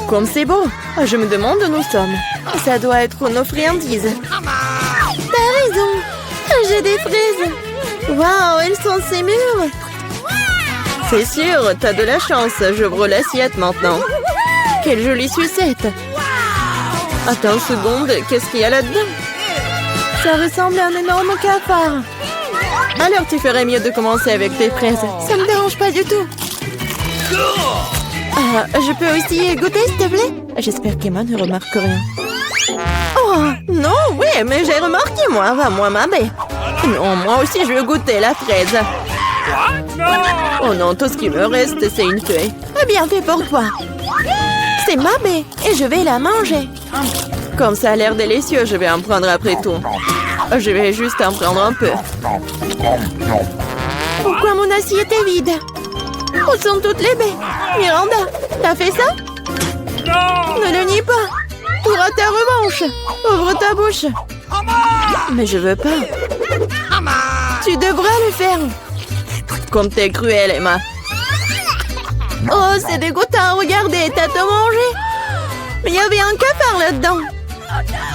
Comme c'est beau. Je me demande où nous sommes. Ça doit être nos friandises. T'as raison. J'ai des fraises. Waouh, elles sont si mûres. C'est sûr, t'as de la chance. J'ouvre l'assiette maintenant. Quelle jolie sucette. Attends une seconde, qu'est-ce qu'il y a là-dedans? Ça ressemble à un énorme cafard. Alors tu ferais mieux de commencer avec tes fraises. Ça me dérange pas du tout. Je peux aussi goûter, s'il te plaît? J'espère qu'Emma ne remarque rien. Oh, non, oui, mais j'ai remarqué, moi. Va, moi, ma baie. Non, moi aussi, je veux goûter la fraise. Oh non, tout ce qui me reste, c'est une feuille. Bien fait pour toi. C'est ma baie et je vais la manger. Comme ça a l'air délicieux, je vais en prendre après tout. Je vais juste en prendre un peu. Pourquoi mon assiette est vide? Où sont toutes les baies? Miranda, t'as fait ça? Ne le nie pas. Tu auras ta revanche. Ouvre ta bouche. Mais je veux pas. Tu devras le faire. Comme t'es cruelle, Emma. Oh, c'est dégoûtant. Regardez, t'as tout mangé. Mais il y avait un cafard là-dedans.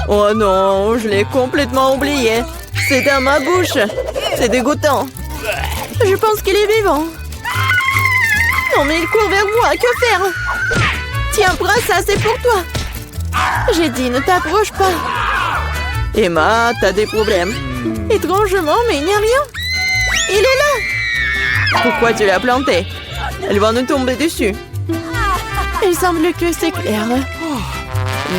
Oh non, je l'ai complètement oublié. C'est dans ma bouche. C'est dégoûtant. Je pense qu'il est vivant. Non, mais il court vers moi. Que faire? Tiens, prends ça, c'est pour toi. J'ai dit, ne t'approche pas. Emma, t'as des problèmes. Étrangement, mais il n'y a rien. Il est là. Pourquoi tu l'as planté? Elle va nous tomber dessus. Il semble que c'est clair.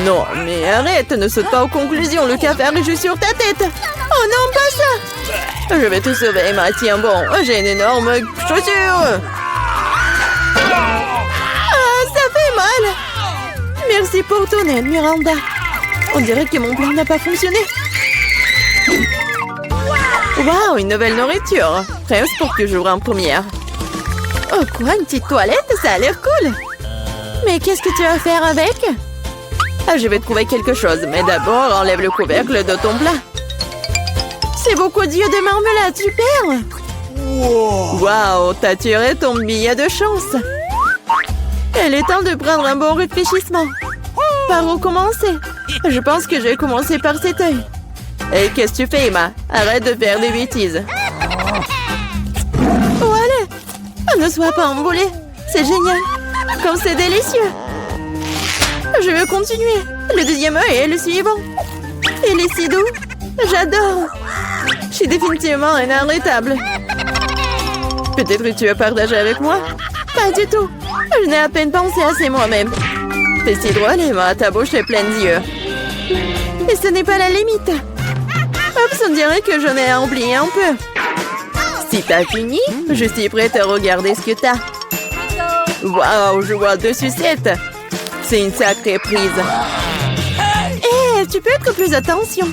Non, mais arrête, ne saute pas aux conclusions. Le cafard est juste sur ta tête. Oh non, pas ça. Je vais te sauver, Emma. Tiens, bon, j'ai une énorme chaussure. Ah, ça fait mal. Merci pour ton aide, Miranda. On dirait que mon plan n'a pas fonctionné. Waouh, une nouvelle nourriture. Presque pour que j'ouvre en première. Oh quoi, une petite toilette? Ça a l'air cool. Mais qu'est-ce que tu vas faire avec? Je vais trouver quelque chose, mais d'abord, enlève le couvercle de ton plat. C'est beaucoup d'yeux de marmelade, super! Waouh, t'as tiré ton billet de chance. Il est temps de prendre un bon réfléchissement. Par où commencer? Je pense que je vais commencer par cet œil. Et qu'est-ce que tu fais, Emma? Arrête de faire des bêtises. Oh, allez! Ne sois pas emboulée. C'est génial. Comme c'est délicieux. Je veux continuer. Le deuxième œil est le suivant. Il est si doux. J'adore. Je suis définitivement inarrêtable. Peut-être que tu veux partager avec moi? Pas du tout. Je n'ai à peine pensé assez moi-même. C'est si drôle, Emma. Ta bouche est pleine d'yeux. Et ce n'est pas la limite. Oups, on dirait que j'en ai oublié un peu. Si t'as fini, je suis prête à regarder ce que t'as. Waouh, je vois 2 sucettes. C'est une sacrée prise. Hé, tu peux être plus attention.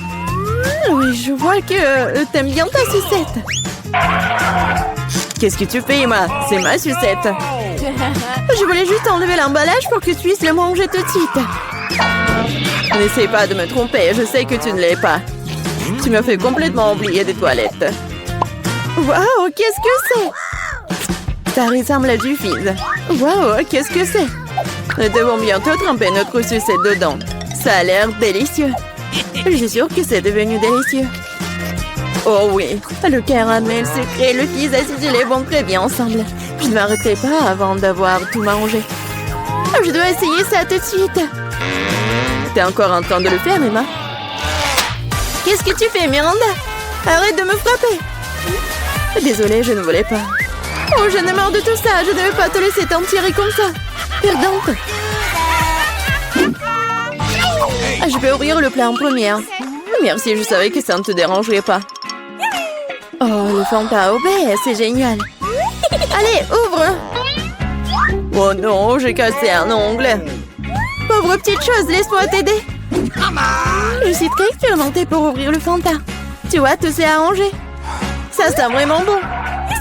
Oui, je vois que t'aimes bien ta sucette. Qu'est-ce que tu fais, Emma? C'est ma sucette. Je voulais juste enlever l'emballage pour que tu puisses le manger tout de suite. N'essaie pas de me tromper, je sais que tu ne l'es pas. Tu m'as fait complètement oublier des toilettes. Waouh, qu'est-ce que c'est? Ça ressemble à du fizz. Waouh, qu'est-ce que c'est? Nous devons bientôt tremper notre sucette dedans. Ça a l'air délicieux. Je suis sûre que c'est devenu délicieux. Oh oui, le caramel sucré et le fizz acidulé vont très bien ensemble. Je ne m'arrêterai pas avant d'avoir tout mangé. Je dois essayer ça tout de suite. T'es encore en train de le faire, Emma? Qu'est-ce que tu fais, Miranda? Arrête de me frapper. Désolée, je ne voulais pas. Oh, j'en ai marre de tout ça. Je ne devais pas te laisser t'en tirer comme ça. Perdante. Je vais ouvrir le plat en première. Merci, je savais que ça ne te dérangerait pas. Oh, le Fanta au baie, c'est génial. Allez, ouvre. Oh non, j'ai cassé un ongle. Pauvre petite chose, laisse-moi t'aider. Je suis très expérimentée pour ouvrir le Fanta. Tu vois, tout s'est arrangé. Ça sent vraiment bon.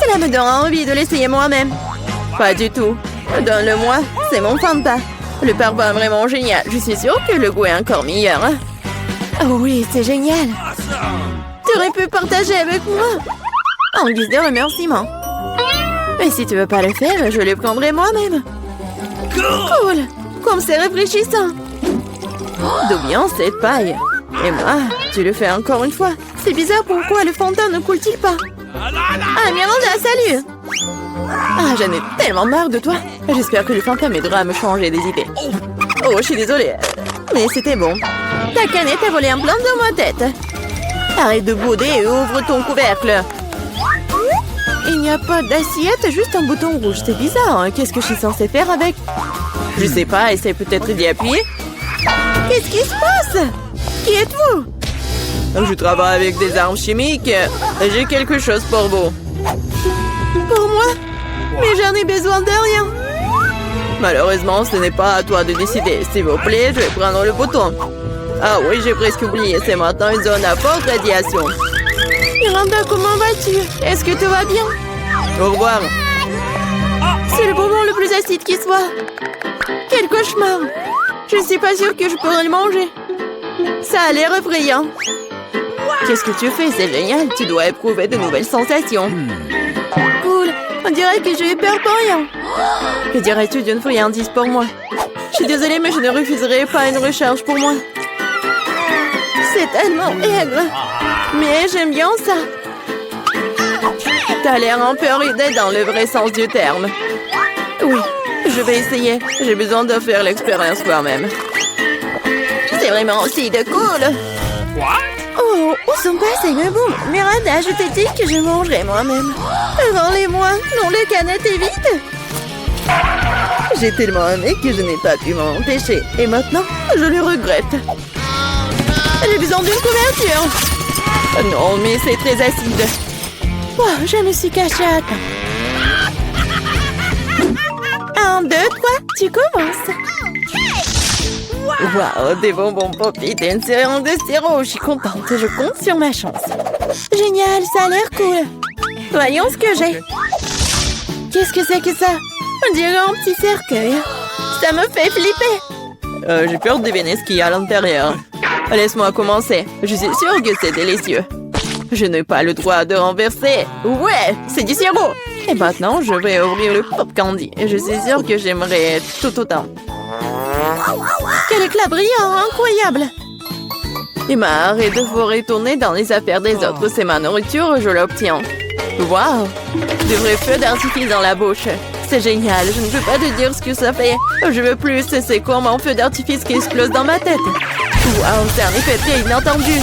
Cela me donne envie de l'essayer moi-même. Pas du tout. Donne-le-moi, c'est mon Fanta. Le parfum est vraiment génial. Je suis sûre que le goût est encore meilleur. Oh oui, c'est génial. Tu aurais pu partager avec moi. En guise de remerciement. Mais si tu veux pas le faire, je le prendrai moi-même. Cool. Comme c'est rafraîchissant. D'où vient cette paille? Et moi, tu le fais encore une fois. C'est bizarre, pourquoi le fond de teint ne coule-t-il pas? Ah, Miranda, salut! Ah, j'en ai tellement marre de toi. J'espère que le fond de teint m'aidera à me changer des idées. Oh, je suis désolée. Mais c'était bon. Ta canette a volé un plan dans ma tête. Arrête de bouder et ouvre ton couvercle. Il n'y a pas d'assiette, juste un bouton rouge. C'est bizarre, hein? Qu'est-ce que je suis censée faire avec? Je sais pas, essaye peut-être d'y appuyer. Qu'est-ce qui se passe? Qui êtes-vous? Je travaille avec des armes chimiques. J'ai quelque chose pour vous. Pour moi? Mais j'en ai besoin de rien. Malheureusement, ce n'est pas à toi de décider. S'il vous plaît, je vais prendre le bouton. Ah oui, j'ai presque oublié. C'est maintenant une zone à forte radiation. Miranda, comment vas-tu? Est-ce que tout va bien? Au revoir. C'est le bonbon le plus acide qui soit. Quel cauchemar. Je ne suis pas sûre que je pourrais le manger. Ça a l'air effrayant. Qu'est-ce que tu fais? C'est génial. Tu dois éprouver de nouvelles sensations. Cool. On dirait que j'ai eu peur pour rien. Que dirais-tu d'une friandise pour moi? Je suis désolée, mais je ne refuserai pas une recharge pour moi. C'est tellement aigre. Mais j'aime bien ça. T'as l'air un peu ridé dans le vrai sens du terme. Oui, je vais essayer. J'ai besoin de faire l'expérience moi-même. C'est vraiment aussi de cool. Oh, où sont passés mes bons? Miranda, je t'ai dit que je mangerais moi-même. Rends-les-moi, non, le canette est vide. J'ai tellement aimé que je n'ai pas pu m'en empêcher. Et maintenant, je le regrette. J'ai besoin d'une couverture. Non, mais c'est très acide. Oh, je me suis cachée à temps. 1, 2, 3, tu commences. Waouh, des bonbons Poppy, t'es une série de sirop. Je suis contente, je compte sur ma chance. Génial, ça a l'air cool. Voyons ce que j'ai. Qu'est-ce que c'est que ça? On dirait un petit cercueil. Ça me fait flipper. J'ai peur de deviner ce qu'il y a à l'intérieur. Laisse-moi commencer. Je suis sûre que c'est délicieux. Je n'ai pas le droit de renverser. Ouais, c'est du sirop. Et maintenant, je vais ouvrir le pop candy. Et je suis sûre que j'aimerais tout autant. Quel éclat brillant, incroyable. Emma, arrête de vous retourner dans les affaires des autres. C'est ma nourriture, je l'obtiens. Waouh, de vrais feux d'artifice dans la bouche. C'est génial, je ne peux pas te dire ce que ça fait. Je veux plus, c'est comme un feu d'artifice qui explose dans ma tête. Waouh, c'est un effet très inattendu.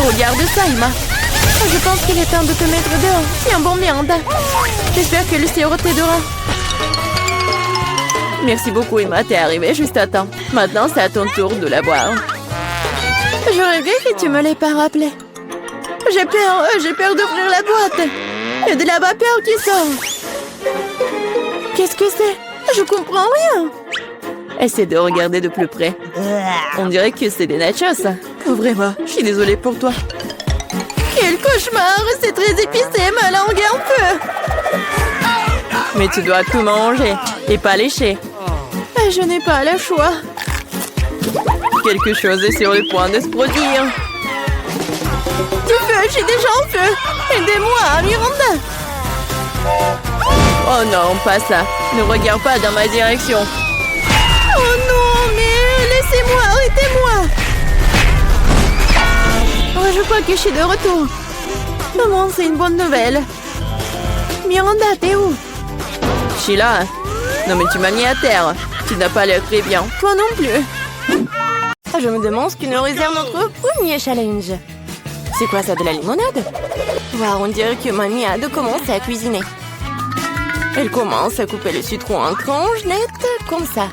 Regarde ça, Emma. Je pense qu'il est temps de te mettre dehors. Tiens bon, Miranda. J'espère que le sirop t'aidera. Merci beaucoup, Emma. T'es arrivée juste à temps. Maintenant, c'est à ton tour de la boire. J'aurais vu que tu me l'aies pas rappelé. J'ai peur d'ouvrir la boîte. Il y a de la vapeur qui sort. Qu'est-ce que c'est? Je comprends rien. Essaie de regarder de plus près. On dirait que c'est des nachos. Ouvrez-moi, je suis désolée pour toi. Quel cauchemar! C'est très épicé, ma langue est en feu. Mais tu dois tout manger et pas lécher. Je n'ai pas le choix. Quelque chose est sur le point de se produire. Du feu, je suis déjà en feu. Aidez-moi, Miranda. Oh non, pas ça. Ne regarde pas dans ma direction. Oh non, mais laissez-moi, arrêtez-moi. Oh, je crois que je suis de retour. Maman, c'est une bonne nouvelle. Miranda, t'es où? Je suis là. Non, mais tu m'as mis à terre. Tu n'as pas l'air très bien. Toi non plus. Je me demande ce que nous réserve notre premier challenge. C'est quoi ça, de la limonade? Wow, on dirait que mamie a de commencer à cuisiner. Elle commence à couper le citron en tranches nettes, comme ça.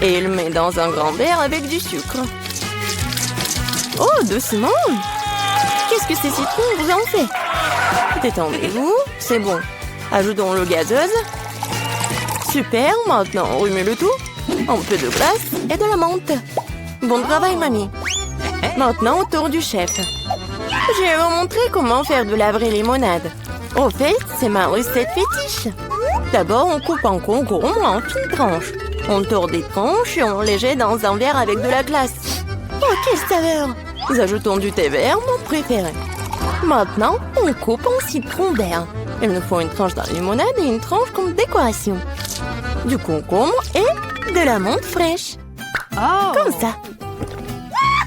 Et elle met dans un grand verre avec du sucre. Oh, doucement! Qu'est-ce que ces citrons vous en fait? Détendez-vous, c'est bon. Ajoutons l'eau gazeuse. Super, maintenant on remet le tout. Un peu de glace et de la menthe. Bon travail, mamie. Maintenant, au tour du chef. Je vais vous montrer comment faire de la vraie limonade. Au fait, c'est ma recette fétiche. D'abord, on coupe en concombre en fines tranches. On tord des tranches et on les jette dans un verre avec de la glace. Oh, quelle saveur! Nous ajoutons du thé vert, mon préféré. Maintenant, on coupe en citron vert. Il nous faut une tranche de limonade et une tranche comme décoration. Du concombre et de la menthe fraîche. Comme ça.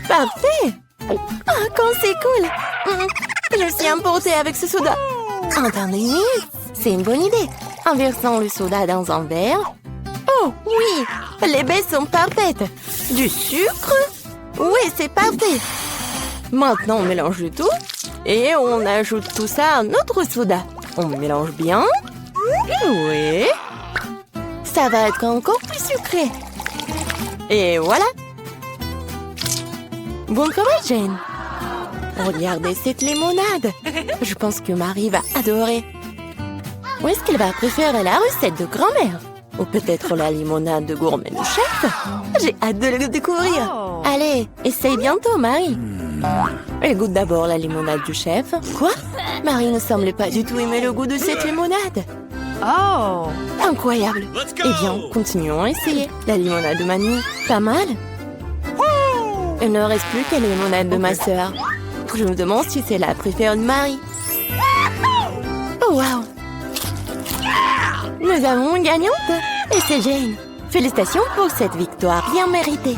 Parfait. Ah, quand c'est cool. Je suis emportée avec ce soda. Attendez, c'est une bonne idée. En versant le soda dans un verre. Oh, oui, les baies sont parfaites. Du sucre? Oui, c'est parfait. Maintenant, on mélange le tout. Et on ajoute tout ça à notre soda. On mélange bien. Oui. Ça va être encore plus sucré. Et voilà. Bon travail, Jane. Regardez cette limonade. Je pense que Marie va adorer. Ou est-ce qu'elle va préférer la recette de grand-mère? Ou peut-être la limonade de gourmet du chef? J'ai hâte de le découvrir. Allez, essaye bientôt, Marie. Elle goûte d'abord la limonade du chef. Quoi? Marie ne semble pas du tout aimer le goût de cette limonade. Oh! Incroyable. Eh bien, continuons à essayer. La limonade de Mamie, pas mal. Il ne reste plus qu'à la limonade de ma sœur. Je me demande si c'est la préférée de Marie. Oh, wow! Nous avons une gagnante. Et c'est Jane. Félicitations pour cette victoire bien méritée.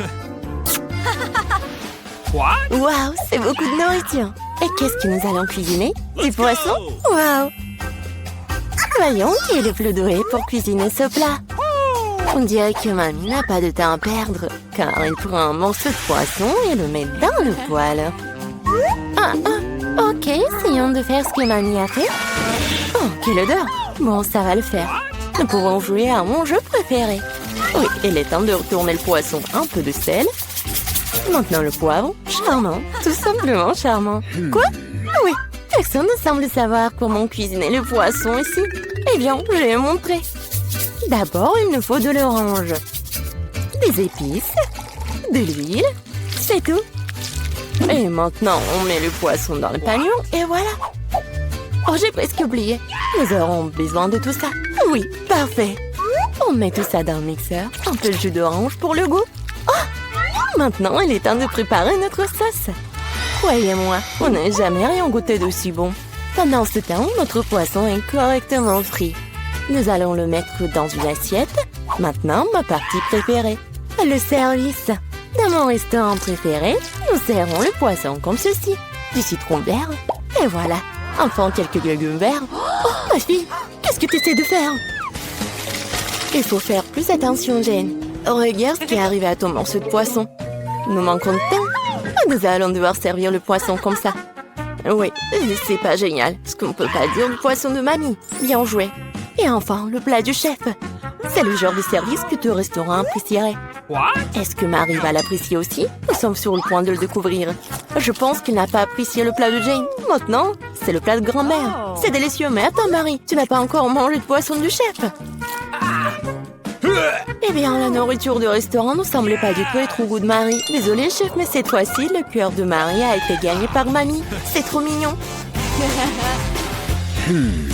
Wow, c'est beaucoup de nourriture. Et qu'est-ce que nous allons cuisiner? Du poisson? Wow! Voyons qui est le plus doué pour cuisiner ce plat. On dirait que Mamie n'a pas de temps à perdre, car elle prend un morceau de poisson et le met dans le poêle. Ok, essayons de faire ce que Mamie a fait. Oh, quelle odeur! Bon, ça va le faire. Nous pouvons jouer à mon jeu préféré. Oui, il est temps de retourner le poisson. Un peu de sel. Maintenant le poivre. Charmant, tout simplement charmant. Quoi? Oui, personne ne semble savoir comment cuisiner le poisson ici. Eh bien, je vais montrer. D'abord, il nous faut de l'orange, des épices, de l'huile, c'est tout. Et maintenant, on met le poisson dans le panier et voilà. Oh, j'ai presque oublié. Nous aurons besoin de tout ça. Oui, parfait. On met tout ça dans le mixeur. Un peu de jus d'orange pour le goût. Oh! Maintenant, il est temps de préparer notre sauce. Croyez-moi, on n'a jamais rien goûté d'aussi bon. Pendant ce temps, notre poisson est correctement frit. Nous allons le mettre dans une assiette. Maintenant, ma partie préférée, le service. Dans mon restaurant préféré, nous serrons le poisson comme ceci. Du citron vert. Et voilà. Enfin, quelques légumes verts. Oh, ma fille, qu'est-ce que tu essaies de faire? Il faut faire plus attention, Jane. Regarde ce qui est arrivé à ton morceau de poisson. Nous manquons de temps. Nous allons devoir servir le poisson comme ça. Oui, c'est pas génial. Ce qu'on ne peut pas dire du poisson de Mamie. Bien joué. Et enfin, le plat du chef. C'est le genre de service que ton restaurant apprécierait. Est-ce que Marie va l'apprécier aussi? Nous sommes sur le point de le découvrir. Je pense qu'il n'a pas apprécié le plat de Jane. Maintenant, c'est le plat de grand-mère. C'est délicieux, mais attends, Marie, tu n'as pas encore mangé de poisson du chef. Eh bien, la nourriture du restaurant ne semblait pas du tout être au goût de Marie. Désolée, chef, mais cette fois-ci, le cœur de Marie a été gagné par Mamie. C'est trop mignon.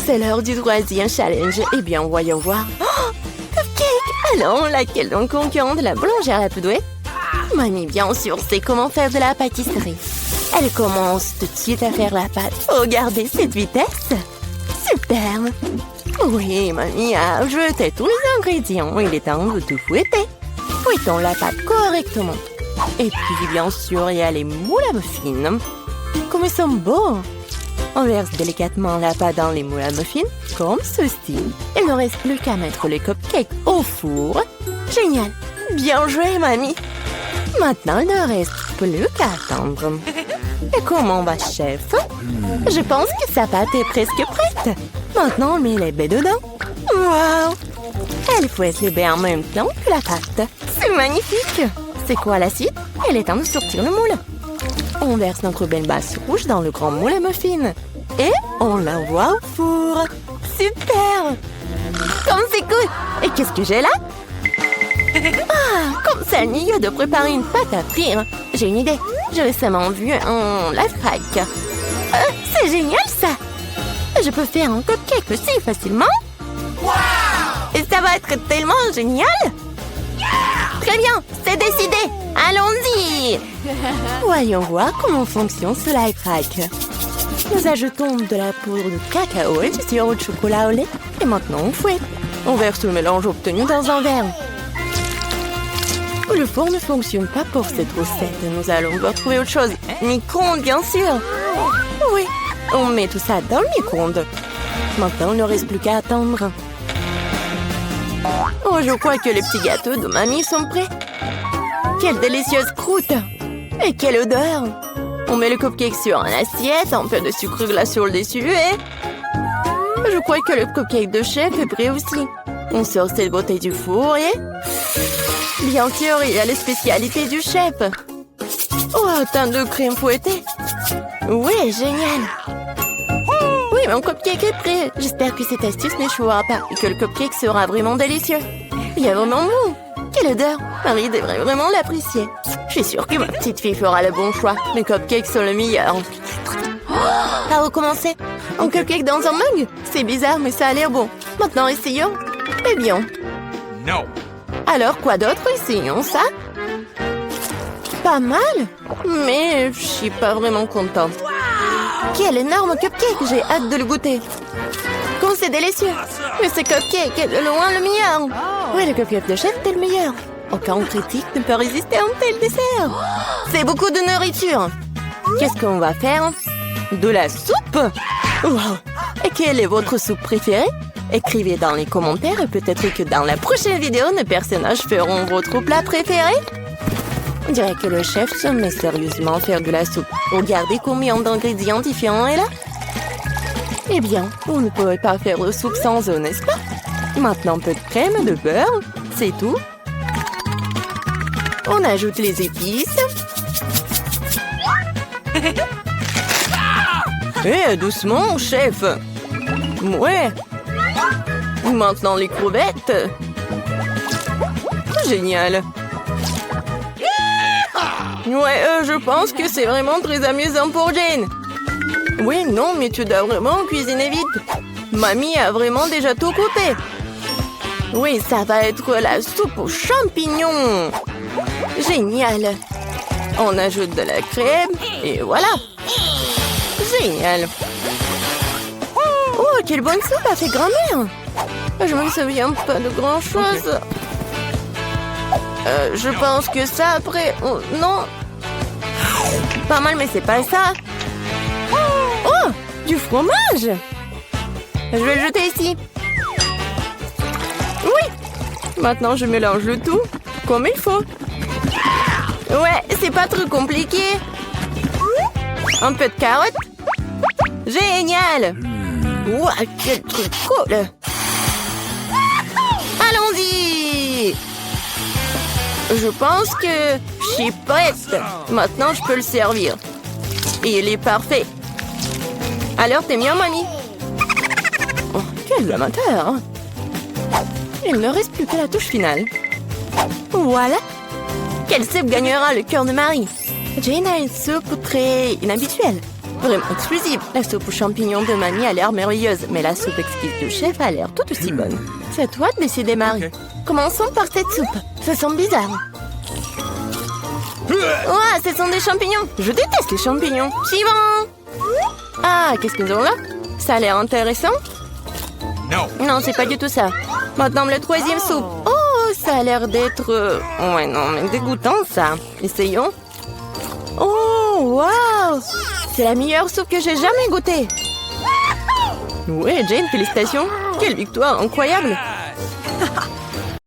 C'est l'heure du troisième challenge. Eh bien, voyons voir. Oh, cupcake! Alors, laquelle donc concurrente de la boulangère la plus douée? Mamie, bien sûr, sait comment faire de la pâtisserie. Elle commence tout de suite à faire la pâte. Regardez cette vitesse! Super! Oui, Mamie a jeté tous les ingrédients. Il est temps de tout fouetter. Fouettons la pâte correctement. Et puis, bien sûr, il y a les moules à muffins. Comme ils sont beaux! On verse délicatement la pâte dans les moules à muffins, comme ceci. Il ne reste plus qu'à mettre les cupcakes au four. Génial! Bien joué, Mamie! Maintenant, il ne reste plus qu'à attendre. Et comment va, chef? Je pense que sa pâte est presque prête. Maintenant, on met les baies dedans. Wow! Elle fouette les baies en même temps que la pâte. C'est magnifique! C'est quoi la suite? Il est temps de sortir le moule. On verse notre belle base rouge dans le grand moule à muffins. Et on l'envoie au four. Super! Comme c'est cool! Et qu'est-ce que j'ai là? Ah, comme ça, Nia de préparer une pâte à frire. J'ai une idée. J'ai récemment vu un lifehack. C'est génial, ça! Je peux faire un cupcake aussi facilement. Wow! Et ça va être tellement génial! Yeah! Très bien, c'est décidé. Allons-y! Voyons voir comment fonctionne ce lifehack. Nous ajoutons de la poudre de cacao et du sirop de chocolat au lait. Et maintenant, on fouette. On verse le mélange obtenu dans un verre. Le four ne fonctionne pas pour cette recette. Nous allons devoir trouver autre chose. Micro-ondes, bien sûr. Oui, on met tout ça dans le micro-ondes. Maintenant, il ne reste plus qu'à attendre. Oh, je crois que les petits gâteaux de mamie sont prêts. Quelle délicieuse croûte! Et quelle odeur! On met le cupcake sur une assiette, un peu de sucre glace sur le dessus et... Je crois que le cupcake de chef est prêt aussi. On sort cette bouteille du four et... Bien sûr, il y a les spécialités du chef. Oh, un teint de crème fouettée. Oui, génial. Oui, mon cupcake est prêt. J'espère que cette astuce n'échouera pas et que le cupcake sera vraiment délicieux. Il est vraiment bon. Quelle odeur! Marie devrait vraiment l'apprécier. Je suis sûre que ma petite fille fera le bon choix. Mes cupcakes sont le meilleur. À recommencer. Un cupcake dans un mug? C'est bizarre, mais ça a l'air bon. Maintenant, essayons. Eh bien. Non. Alors, quoi d'autre? Essayons ça. Pas mal, mais je suis pas vraiment contente. Quel énorme cupcake! J'ai hâte de le goûter. Comme c'est délicieux! Mais ce cupcake est de loin le meilleur! Oui, le cupcake de chef est le meilleur. Aucun critique ne peut résister à un tel dessert. C'est beaucoup de nourriture. Qu'est-ce qu'on va faire? De la soupe? Wow! Et quelle est votre soupe préférée? Écrivez dans les commentaires et peut-être que dans la prochaine vidéo, nos personnages feront votre plat préféré. On dirait que le chef se met sérieusement à faire de la soupe. Regardez combien d'ingrédients différents est là. Eh bien, on ne pourrait pas faire de soupe sans eux, n'est-ce pas? Maintenant, un peu de crème, de beurre, c'est tout. On ajoute les épices. Eh, doucement, chef. Ouais. Maintenant, les crevettes. Génial. Ouais, je pense que c'est vraiment très amusant pour Jane. Oui, non, mais tu dois vraiment cuisiner vite. Mamie a vraiment déjà tout coupé. Oui, ça va être la soupe aux champignons. Génial. On ajoute de la crème et voilà. Génial. Oh, quelle bonne soupe a fait grand-mère. Je me souviens pas de grand-chose. Je pense que ça après... Oh, non. Pas mal, mais c'est pas ça. Oh, du fromage. Je vais le jeter ici. Oui. Maintenant, je mélange le tout comme il faut. Ouais, c'est pas trop compliqué. Un peu de carottes. Génial. Ouah, quel truc cool. Allons-y. Je pense que je suis prête. Maintenant, je peux le servir. Et il est parfait. Alors, t'es bien, mamie? Oh, quel amateur, hein? Il ne reste plus que la touche finale. Voilà. Quelle soupe gagnera le cœur de Marie? Jane a une soupe très inhabituelle. Vraiment exclusive. La soupe aux champignons de mamie a l'air merveilleuse, mais la soupe exquise du chef a l'air tout aussi bonne. C'est à toi de décider, Marie. Commençons par cette soupe. Ça semble bizarre. Ouah, ce sont des champignons. Je déteste les champignons. Suivant. Ah, qu'est-ce que nous avons là? Ça a l'air intéressant. Non, c'est pas du tout ça. Maintenant, le troisième soupe. Oh, ça a l'air d'être... Ouais, non, mais dégoûtant, ça. Essayons. Oh, waouh! C'est la meilleure soupe que j'ai jamais goûtée. Ouais, Jane, félicitations. Quelle victoire incroyable.